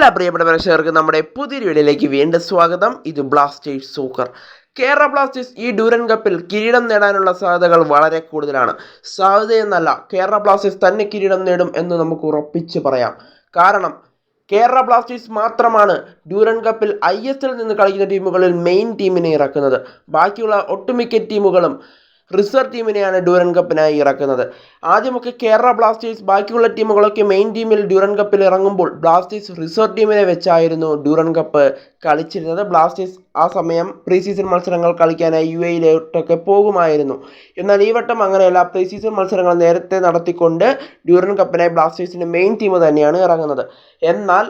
എല്ലാ പ്രിയപ്പെട്ട പ്രേക്ഷകർക്ക് നമ്മുടെ പുതിയൊരു വീഡിയോയിലേക്ക് വീണ്ടും സ്വാഗതം. ഇത് ബ്ലാസ്റ്റേഴ്സ് സൂക്കർ. കേരള ബ്ലാസ്റ്റേഴ്സ് ഈ ഡ്യൂറൻ കപ്പിൽ കിരീടം നേടാനുള്ള സാധ്യതകൾ വളരെ കൂടുതലാണ്. സാധ്യതയെന്നല്ല, കേരള ബ്ലാസ്റ്റേഴ്സ് തന്നെ കിരീടം നേടും എന്ന് നമുക്ക് ഉറപ്പിച്ച് പറയാം. കാരണം കേരള ബ്ലാസ്റ്റേഴ്സ് മാത്രമാണ് ഡ്യൂറൻ കപ്പിൽ ISL നിന്ന് കളിക്കുന്ന ടീമുകളിൽ മെയിൻ ടീമിനെ ഇറക്കുന്നത്. ബാക്കിയുള്ള ഒട്ടുമിക്ക ടീമുകളും റിസർവ് ടീമിനെയാണ് ഡ്യൂറൻ കപ്പിനായി ഇറക്കുന്നത്. ആദ്യമൊക്കെ കേരള ബ്ലാസ്റ്റേഴ്സ് ബാക്കിയുള്ള ടീമുകളൊക്കെ മെയിൻ ടീമിൽ ഡ്യൂറൻ കപ്പിൽ ഇറങ്ങുമ്പോൾ ബ്ലാസ്റ്റേഴ്സ് റിസർവ് ടീമിനെ വെച്ചായിരുന്നു ഡ്യൂറൻ കപ്പ് കളിച്ചിരുന്നത്. ബ്ലാസ്റ്റേഴ്സ് ആ സമയം പ്രീ സീസൺ മത്സരങ്ങൾ കളിക്കാനായി UAE പോകുമായിരുന്നു. എന്നാൽ ഈ വട്ടം അങ്ങനെയല്ല. പ്രീ സീസൺ മത്സരങ്ങൾ നേരത്തെ നടത്തിക്കൊണ്ട് ഡ്യൂറൻ കപ്പിനായി ബ്ലാസ്റ്റേഴ്സിൻ്റെ മെയിൻ ടീം തന്നെയാണ് ഇറങ്ങുന്നത്. എന്നാൽ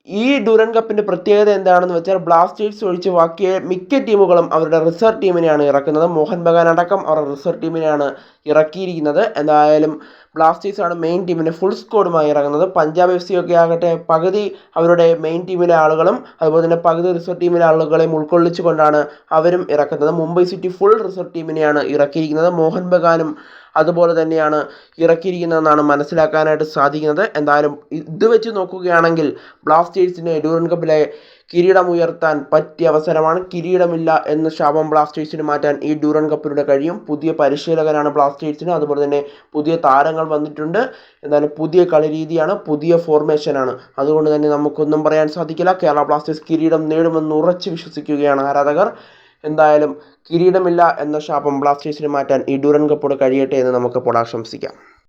ഈ ഡ്യൂറൻ കപ്പിൻ്റെ പ്രത്യേകത എന്താണെന്ന് വെച്ചാൽ ബ്ലാസ്റ്റേഴ്സ് ഒഴിച്ച് ബാക്കി മിക്ക ടീമുകളും അവരുടെ റിസർവ് ടീമിനെയാണ് ഇറക്കുന്നത്. മോഹൻ ബഗാൻ അടക്കം അവരുടെ റിസർവ് ടീമിനെയാണ് ഇറക്കിയിരിക്കുന്നത്. എന്തായാലും ബ്ലാസ്റ്റേഴ്സാണ് മെയിൻ ടീമിനെ ഫുൾ സ്ക്വാഡുമായി ഇറങ്ങുന്നത്. പഞ്ചാബ് FC ഒക്കെ ആകട്ടെ പകുതി അവരുടെ മെയിൻ ടീമിലെ ആളുകളും അതുപോലെ തന്നെ പകുതി റിസർവ് ടീമിലെ ആളുകളെയും ഉൾക്കൊള്ളിച്ചുകൊണ്ടാണ് അവരും ഇറക്കുന്നത്. Mumbai city full reserve ടീമിനെയാണ് ഇറക്കിയിരിക്കുന്നത്. Mohan ബഗാനും അതുപോലെ തന്നെയാണ് ഇറക്കിയിരിക്കുന്നതെന്നാണ് മനസ്സിലാക്കാനായിട്ട് സാധിക്കുന്നത്. എന്തായാലും ഇത് വെച്ച് നോക്കുകയാണെങ്കിൽ ബ്ലാസ്റ്റേഴ്സിന് ഡ്യൂറൻ കപ്പിലെ കിരീടം ഉയർത്താൻ പറ്റിയ അവസരമാണ്. കിരീടമില്ല എന്ന ശാപം ബ്ലാസ്റ്റേഴ്സിന് മാറ്റാൻ ഈ ഡ്യൂറൻ കപ്പിലൂടെ കഴിയും. പുതിയ പരിശീലകനാണ് ബ്ലാസ്റ്റേഴ്സിന്. അതുപോലെ തന്നെ പുതിയ താരങ്ങൾ വന്നിട്ടുണ്ട്. എന്തായാലും പുതിയ കളി രീതിയാണ്, പുതിയ ഫോർമേഷനാണ്. അതുകൊണ്ട് തന്നെ നമുക്കൊന്നും പറയാൻ സാധിക്കില്ല. കേരള ബ്ലാസ്റ്റേഴ്സ് കിരീടം നേടുമെന്ന് ഉറച്ചു വിശ്വസിക്കുകയാണ് ആരാധകർ. എന്തായാലും കിരീടമില്ല എന്ന ശാപം ബ്ലാസ്റ്റേഴ്സിന് മാറ്റാൻ ഈ ഡ്യൂറൻ കപ്പോട് കഴിയട്ടെ എന്ന് നമുക്കപ്പോൾ ആശംസിക്കാം.